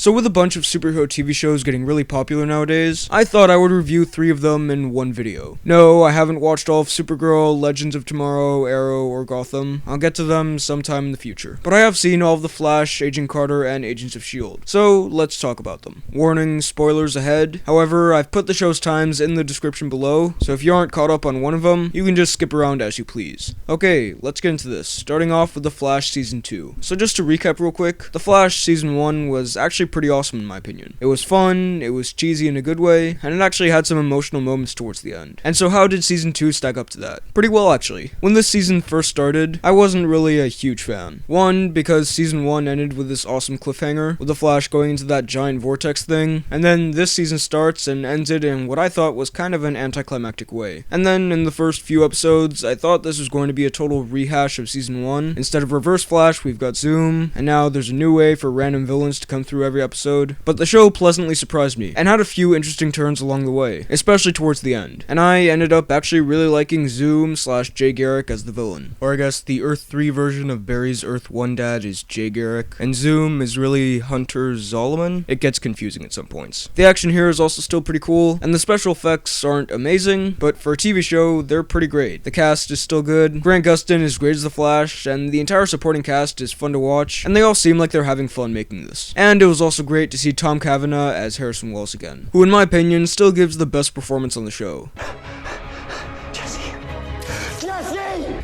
So with a bunch of superhero TV shows getting really popular nowadays, I thought I would review 3 of them in one video. No, I haven't watched all of Supergirl, Legends of Tomorrow, Arrow, or Gotham. I'll get to them sometime in the future. But I have seen all of The Flash, Agent Carter, and Agents of S.H.I.E.L.D. So let's talk about them. Warning, spoilers ahead. However, I've put the show's times in the description below, so if you aren't caught up on one of them, you can just skip around as you please. Okay, let's get into this, starting off with The Flash Season 2. So just to recap real quick, The Flash Season 1 was actually pretty awesome in my opinion. It was fun, it was cheesy in a good way, and it actually had some emotional moments towards the end. And so how did Season 2 stack up to that? Pretty well actually. When this season first started, I wasn't really a huge fan. One, because Season 1 ended with this awesome cliffhanger, with The Flash going into that giant vortex thing, and then this season starts and ends it in what I thought was kind of an anticlimactic way. And then in the first few episodes, I thought this was going to be a total rehash of Season 1. Instead of Reverse Flash, we've got Zoom, and now there's a new way for random villains to come through every episode. But the show pleasantly surprised me, and had a few interesting turns along the way, especially towards the end. And I ended up actually really liking Zoom/Jay Garrick as the villain. Or I guess the Earth 3 version of Barry's Earth 1 dad is Jay Garrick, and Zoom is really Hunter Zolomon. It gets confusing at some points. The action here is also still pretty cool, and the special effects aren't amazing, but for a TV show, they're pretty great. The cast is still good, Grant Gustin is great as the Flash, and the entire supporting cast is fun to watch, and they all seem like they're having fun making this. And it was also great to see Tom Cavanagh as Harrison Wells again, who in my opinion still gives the best performance on the show.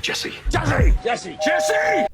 Jesse!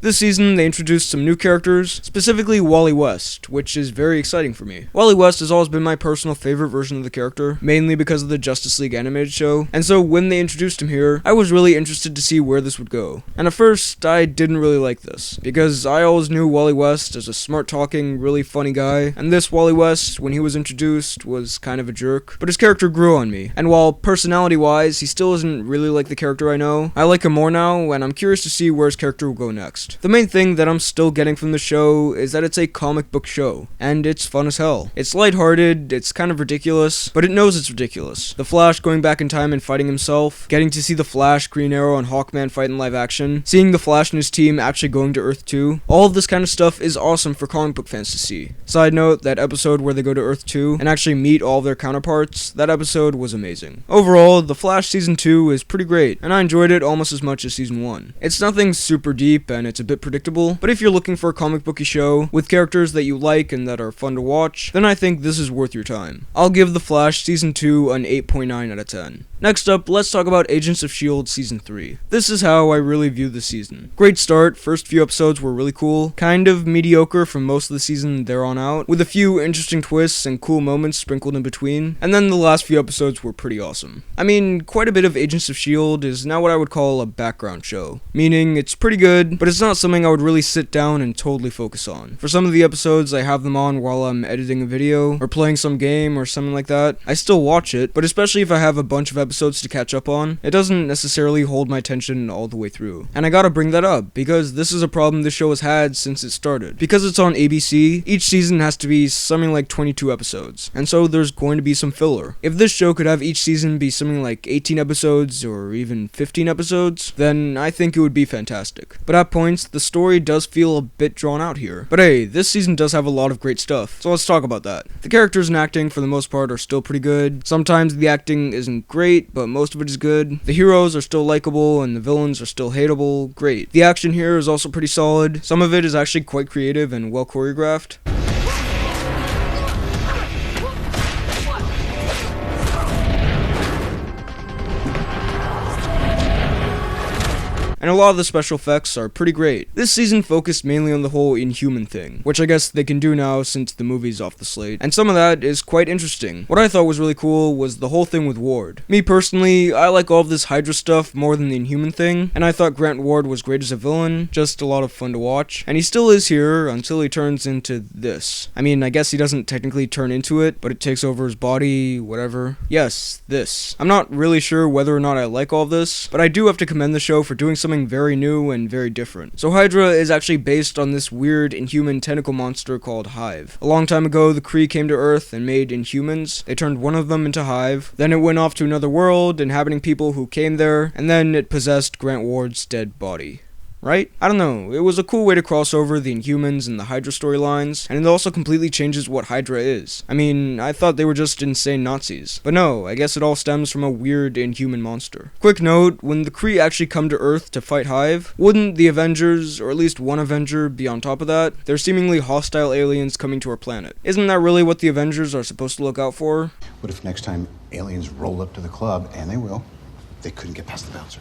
This season, they introduced some new characters, specifically Wally West, which is very exciting for me. Wally West has always been my personal favorite version of the character, mainly because of the Justice League animated show, and so when they introduced him here, I was really interested to see where this would go. And at first, I didn't really like this, because I always knew Wally West as a smart-talking, really funny guy, and this Wally West, when he was introduced, was kind of a jerk, but his character grew on me, and while personality-wise, he still isn't really like the character I know, I like him more now, and I'm curious to see where his character will go next. The main thing that I'm still getting from the show is that it's a comic book show, and it's fun as hell. It's lighthearted, it's kind of ridiculous, but it knows it's ridiculous. The Flash going back in time and fighting himself, getting to see the Flash, Green Arrow, and Hawkman fight in live action, seeing the Flash and his team actually going to Earth 2, all of this kind of stuff is awesome for comic book fans to see. Side note, that episode where they go to Earth 2 and actually meet all of their counterparts, that episode was amazing. Overall, The Flash Season 2 is pretty great, and I enjoyed it almost as much as Season 1. It's nothing super deep and it's a bit predictable, but if you're looking for a comic booky show with characters that you like and that are fun to watch, then I think this is worth your time. I'll give The Flash Season 2 an 8.9 out of 10. Next up, let's talk about Agents of S.H.I.E.L.D. Season 3. This is how I really view the season. Great start, first few episodes were really cool, kind of mediocre from most of the season there on out, with a few interesting twists and cool moments sprinkled in between, and then the last few episodes were pretty awesome. I mean, quite a bit of Agents of S.H.I.E.L.D. is now what I would call a background show, meaning it's pretty good, but it's not something I would really sit down and totally focus on. For some of the episodes, I have them on while I'm editing a video, or playing some game or something like that. I still watch it, but especially if I have a bunch of episodes to catch up on, it doesn't necessarily hold my attention all the way through. And I gotta bring that up, because this is a problem this show has had since it started. Because it's on ABC, each season has to be something like 22 episodes, and so there's going to be some filler. If this show could have each season be something like 18 episodes, or even 15 episodes, then I think it would be fantastic. But at points, the story does feel a bit drawn out here. But hey, this season does have a lot of great stuff, so let's talk about that. The characters and acting, for the most part, are still pretty good. Sometimes the acting isn't great, but most of it is good. The heroes are still likable, and the villains are still hateable. Great. The action here is also pretty solid. Some of it is actually quite creative and well choreographed. And a lot of the special effects are pretty great. This season focused mainly on the whole Inhuman thing, which I guess they can do now since the movie's off the slate, and some of that is quite interesting. What I thought was really cool was the whole thing with Ward. Me personally, I like all of this Hydra stuff more than the Inhuman thing, and I thought Grant Ward was great as a villain, just a lot of fun to watch, and he still is here until he turns into this. I mean, I guess he doesn't technically turn into it, but it takes over his body, whatever. Yes, this. I'm not really sure whether or not I like all of this, but I do have to commend the show for doing something very new and very different. So Hydra is actually based on this weird Inhuman tentacle monster called Hive. A long time ago, the Kree came to Earth and made Inhumans. They turned one of them into Hive. Then it went off to another world, inhabiting people who came there, and then it possessed Grant Ward's dead body. right? I don't know, it was a cool way to cross over the Inhumans and the Hydra storylines, and it also completely changes what Hydra is. I mean, I thought they were just insane Nazis, but no, I guess it all stems from a weird Inhuman monster. Quick note, when the Kree actually come to Earth to fight Hive, wouldn't the Avengers, or at least one Avenger, be on top of that? They're seemingly hostile aliens coming to our planet. Isn't that really what the Avengers are supposed to look out for? What if next time aliens roll up to the club, and they will, they couldn't get past the bouncer?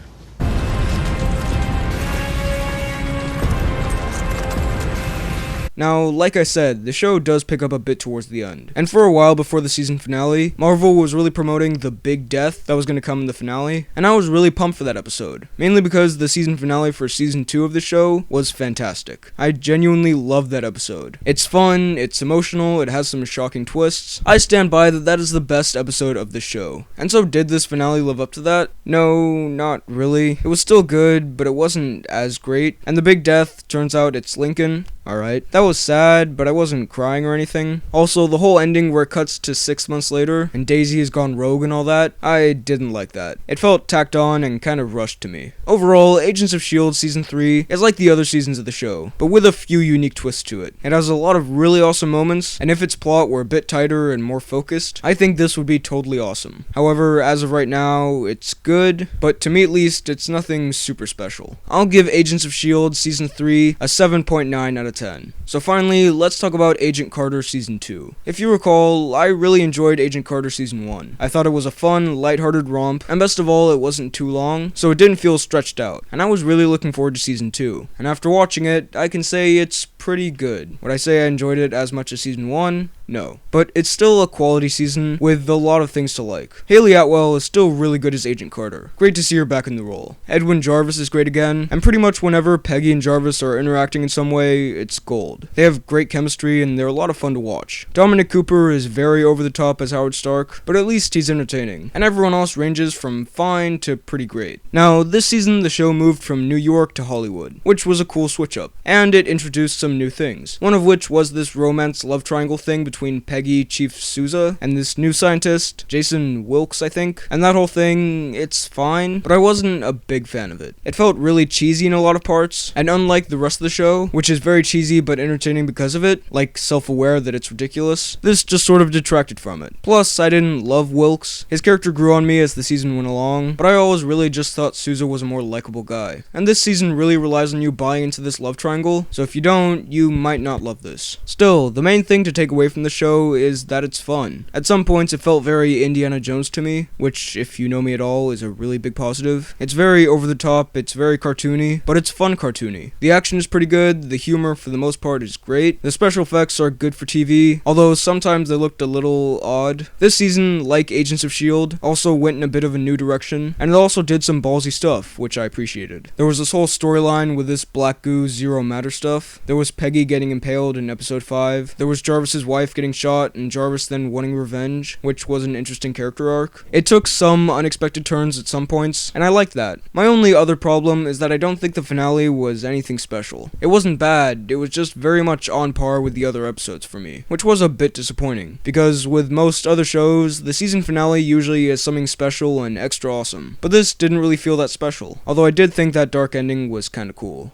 Now, like I said, the show does pick up a bit towards the end. And for a while before the season finale, Marvel was really promoting the big death that was going to come in the finale, and I was really pumped for that episode. Mainly because the season finale for season 2 of the show was fantastic. I genuinely loved that episode. It's fun, it's emotional, it has some shocking twists. I stand by that is the best episode of the show. And so did this finale live up to that? No, not really. It was still good, but it wasn't as great. And the big death, turns out it's Lincoln. Alright, that was sad, but I wasn't crying or anything. Also, the whole ending where it cuts to 6 months later, and Daisy has gone rogue and all that, I didn't like that. It felt tacked on and kind of rushed to me. Overall, Agents of S.H.I.E.L.D. Season 3 is like the other seasons of the show, but with a few unique twists to it. It has a lot of really awesome moments, and if its plot were a bit tighter and more focused, I think this would be totally awesome. However, as of right now, it's good, but to me at least, it's nothing super special. I'll give Agents of S.H.I.E.L.D. Season 3 a 7.9 out of 10. So finally, let's talk about Agent Carter Season 2. If you recall, I really enjoyed Agent Carter Season 1. I thought it was a fun, lighthearted romp, and best of all, it wasn't too long, so it didn't feel stretched out, and I was really looking forward to Season 2. And after watching it, I can say it's pretty good. Would I say I enjoyed it as much as Season 1? No. But it's still a quality season with a lot of things to like. Haley Atwell is still really good as Agent Carter. Great to see her back in the role. Edwin Jarvis is great again, and pretty much whenever Peggy and Jarvis are interacting in some way, it's gold. They have great chemistry and they're a lot of fun to watch. Dominic Cooper is very over the top as Howard Stark, but at least he's entertaining, and everyone else ranges from fine to pretty great. Now, this season the show moved from New York to Hollywood, which was a cool switch up, and it introduced some new things, one of which was this romance love triangle thing between Peggy, Chief Sousa, and this new scientist, Jason Wilkes, I think. And that whole thing, it's fine, but I wasn't a big fan of it. It felt really cheesy in a lot of parts, and unlike the rest of the show, which is very cheesy but entertaining because of it, like self-aware that it's ridiculous, this just sort of detracted from it. Plus, I didn't love Wilkes. His character grew on me as the season went along, but I always really just thought Sousa was a more likable guy. And this season really relies on you buying into this love triangle, so if you don't, you might not love this. Still, the main thing to take away from the show is that it's fun. At some points it felt very Indiana Jones to me, which if you know me at all is a really big positive. It's very over the top, it's very cartoony, but it's fun cartoony. The action is pretty good, the humor for the most part is great, the special effects are good for TV, although sometimes they looked a little odd. This season, like Agents of S.H.I.E.L.D., also went in a bit of a new direction, and it also did some ballsy stuff, which I appreciated. There was this whole storyline with this black goo zero matter stuff. There was Peggy getting impaled in episode 5. There was Jarvis's wife getting shot and Jarvis then wanting revenge, which was an interesting character arc. It took some unexpected turns at some points, and I liked that. My only other problem is that I don't think the finale was anything special. It wasn't bad, it was just very much on par with the other episodes for me, which was a bit disappointing, because with most other shows, the season finale usually is something special and extra awesome, but this didn't really feel that special, although I did think that dark ending was kinda cool.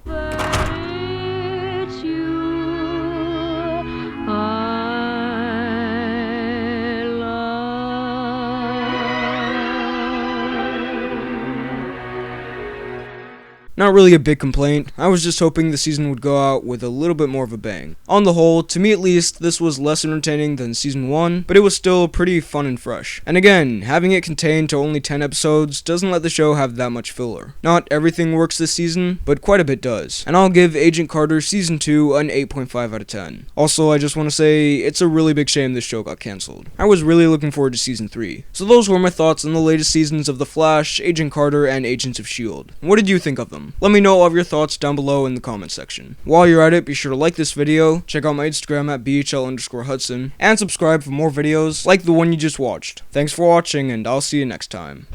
Not really a big complaint, I was just hoping the season would go out with a little bit more of a bang. On the whole, to me at least, this was less entertaining than season 1, but it was still pretty fun and fresh. And again, having it contained to only 10 episodes doesn't let the show have that much filler. Not everything works this season, but quite a bit does. And I'll give Agent Carter Season 2 an 8.5 out of 10. Also, I just want to say, it's a really big shame this show got cancelled. I was really looking forward to Season 3. So those were my thoughts on the latest seasons of The Flash, Agent Carter, and Agents of S.H.I.E.L.D. What did you think of them? Let me know all of your thoughts down below in the comment section. While you're at it, be sure to like this video, check out my Instagram at BHL_Hudson, and subscribe for more videos like the one you just watched. Thanks for watching, and I'll see you next time.